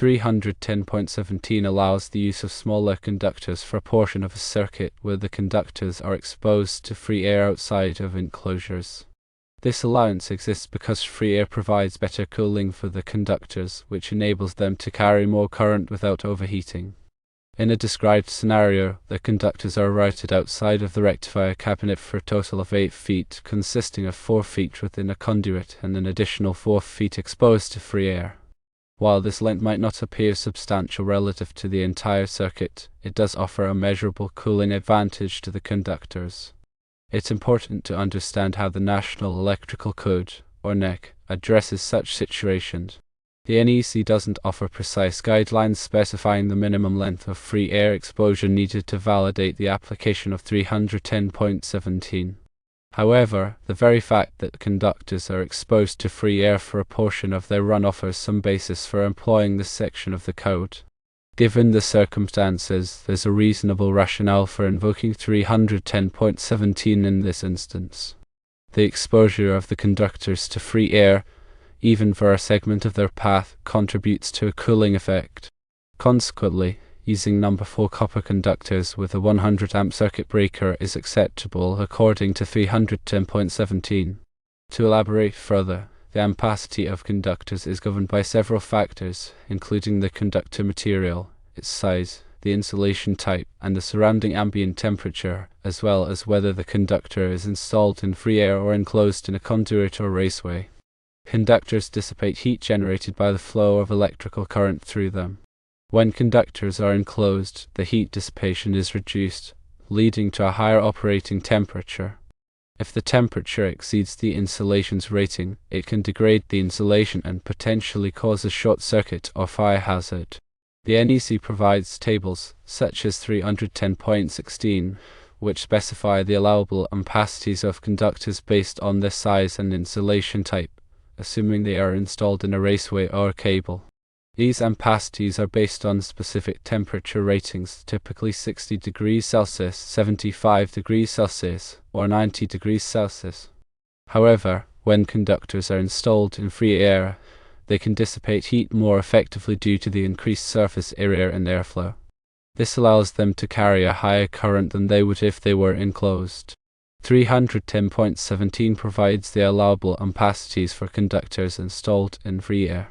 310.17 allows the use of smaller conductors for a portion of a circuit where the conductors are exposed to free air outside of enclosures. This allowance exists because free air provides better cooling for the conductors, which enables them to carry more current without overheating. In a described scenario, the conductors are routed outside of the rectifier cabinet for a total of 8 feet, consisting of 4 feet within a conduit and an additional 4 feet exposed to free air. While this length might not appear substantial relative to the entire circuit, it does offer a measurable cooling advantage to the conductors. It's important to understand how the National Electrical Code, or NEC, addresses such situations. The NEC doesn't offer precise guidelines specifying the minimum length of free air exposure needed to validate the application of 310.17. However, the very fact that conductors are exposed to free air for a portion of their run offers some basis for employing this section of the code. Given the circumstances, there's a reasonable rationale for invoking 310.17 in this instance. The exposure of the conductors to free air, even for a segment of their path, contributes to a cooling effect. Consequently, using number 4 copper conductors with a 100 amp circuit breaker is acceptable according to 310.17. To elaborate further, the ampacity of conductors is governed by several factors, including the conductor material, its size, the insulation type, and the surrounding ambient temperature, as well as whether the conductor is installed in free air or enclosed in a conduit or raceway. Conductors dissipate heat generated by the flow of electrical current through them. When conductors are enclosed, the heat dissipation is reduced, leading to a higher operating temperature. If the temperature exceeds the insulation's rating, it can degrade the insulation and potentially cause a short circuit or fire hazard. The NEC provides tables, such as 310.16, which specify the allowable ampacities of conductors based on their size and insulation type, assuming they are installed in a raceway or cable. These ampacities are based on specific temperature ratings, typically 60 degrees Celsius, 75 degrees Celsius, or 90 degrees Celsius. However, when conductors are installed in free air, they can dissipate heat more effectively due to the increased surface area and airflow. This allows them to carry a higher current than they would if they were enclosed. 310.17 provides the allowable ampacities for conductors installed in free air.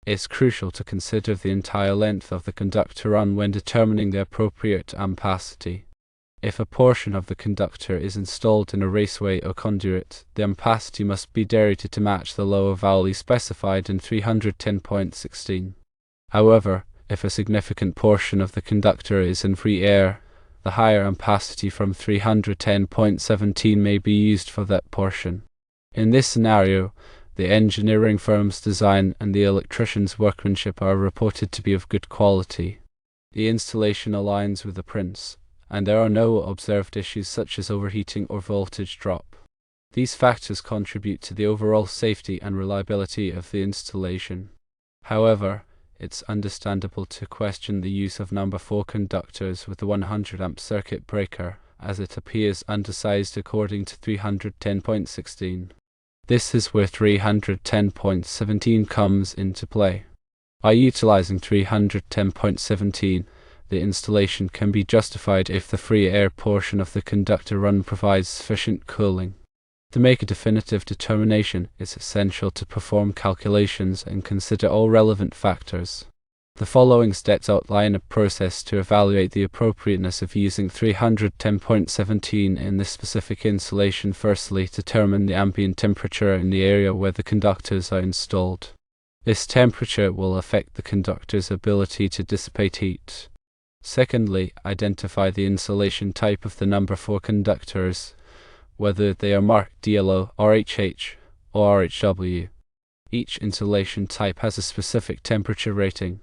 It's crucial to consider the entire length of the conductor run when determining the appropriate ampacity. If a portion of the conductor is installed in a raceway or conduit, the ampacity must be derivated to match the lower value specified in 310.16. However, if a significant portion of the conductor is in free air, the higher ampacity from 310.17 may be used for that portion. In this scenario, the engineering firm's design and the electrician's workmanship are reported to be of good quality. The installation aligns with the prints, and there are no observed issues such as overheating or voltage drop. These factors contribute to the overall safety and reliability of the installation. However, it's understandable to question the use of number 4 conductors with a 100 amp circuit breaker, as it appears undersized according to 310.16. This is where 310.17 comes into play. By utilizing 310.17, the installation can be justified if the free air portion of the conductor run provides sufficient cooling. To make a definitive determination, it's essential to perform calculations and consider all relevant factors. The following steps outline a process to evaluate the appropriateness of using 310.17 in this specific installation. Firstly, determine the ambient temperature in the area where the conductors are installed. This temperature will affect the conductor's ability to dissipate heat. Secondly, identify the insulation type of the number 4 conductors, whether they are marked DLO, RHH, or RHW. Each insulation type has a specific temperature rating.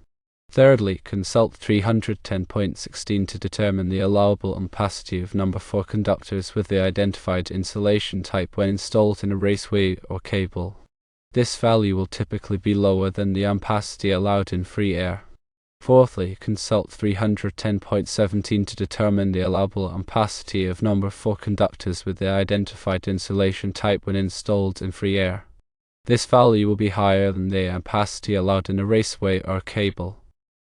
Thirdly, consult 310.16 to determine the allowable ampacity of number 4 conductors with the identified insulation type when installed in a raceway or cable. This value will typically be lower than the ampacity allowed in free air. Fourthly, consult 310.17 to determine the allowable ampacity of number 4 conductors with the identified insulation type when installed in free air. This value will be higher than the ampacity allowed in a raceway or cable.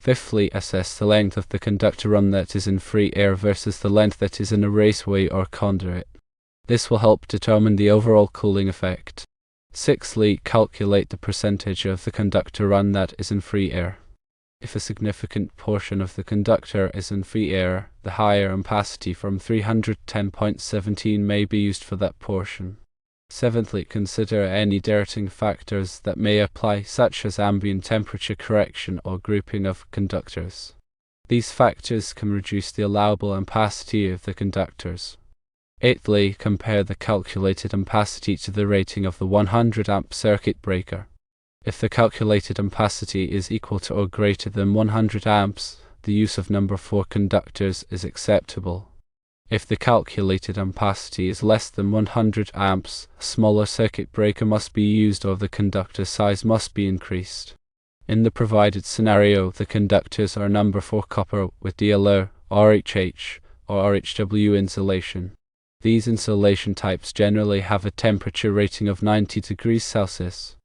Fifthly, assess the length of the conductor run that is in free air versus the length that is in a raceway or conduit. This will help determine the overall cooling effect. Sixthly, calculate the percentage of the conductor run that is in free air. If a significant portion of the conductor is in free air, the higher ampacity from 310.17 may be used for that portion. Seventhly, consider any dilating factors that may apply, such as ambient temperature correction or grouping of conductors. These factors can reduce the allowable ampacity of the conductors. Eighthly, compare the calculated ampacity to the rating of the 100 amp circuit breaker. If the calculated ampacity is equal to or greater than 100 amps, the use of number 4 conductors is acceptable. If the calculated ampacity is less than 100 amps, a smaller circuit breaker must be used or the conductor size must be increased. In the provided scenario, the conductors are number 4 copper with DLR, RHH, or RHW insulation. These insulation types generally have a temperature rating of 90 degrees Celsius.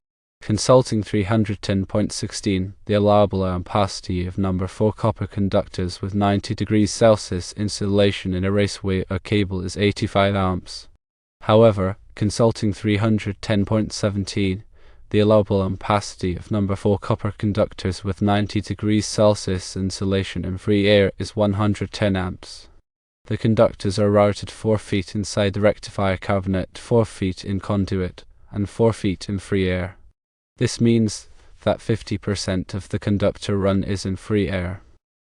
Consulting 310.16, the allowable ampacity of number 4 copper conductors with 90 degrees Celsius insulation in a raceway or cable is 85 amps. However, consulting 310.17, the allowable ampacity of number 4 copper conductors with 90 degrees Celsius insulation in free air is 110 amps. The conductors are routed 4 feet inside the rectifier cabinet, 4 feet in conduit, and 4 feet in free air. This means that 50% of the conductor run is in free air.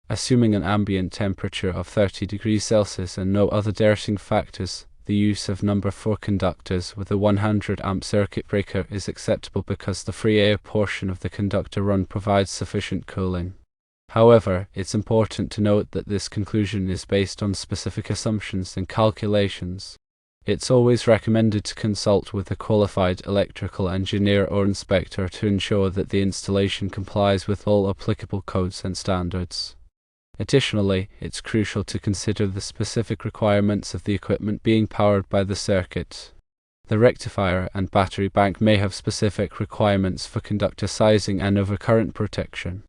Assuming an ambient temperature of 30 degrees Celsius and no other dilating factors, the use of number 4 conductors with a 100 amp circuit breaker is acceptable because the free air portion of the conductor run provides sufficient cooling. However, it's important to note that this conclusion is based on specific assumptions and calculations. It's always recommended to consult with a qualified electrical engineer or inspector to ensure that the installation complies with all applicable codes and standards. Additionally, it's crucial to consider the specific requirements of the equipment being powered by the circuit. The rectifier and battery bank may have specific requirements for conductor sizing and overcurrent protection.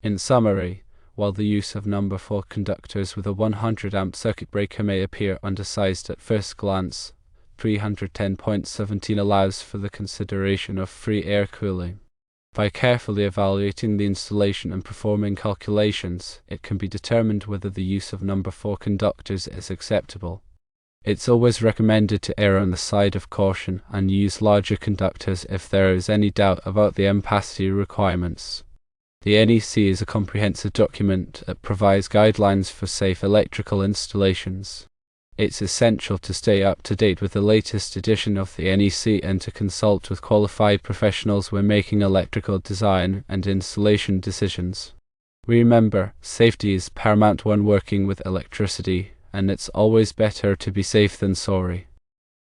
In summary, while the use of number 4 conductors with a 100 amp circuit breaker may appear undersized at first glance, 310.17 allows for the consideration of free air cooling. By carefully evaluating the installation and performing calculations, it can be determined whether the use of number 4 conductors is acceptable. It's always recommended to err on the side of caution and use larger conductors if there is any doubt about the ampacity requirements. The NEC is a comprehensive document that provides guidelines for safe electrical installations. It's essential to stay up to date with the latest edition of the NEC and to consult with qualified professionals when making electrical design and installation decisions. Remember, safety is paramount when working with electricity, and it's always better to be safe than sorry.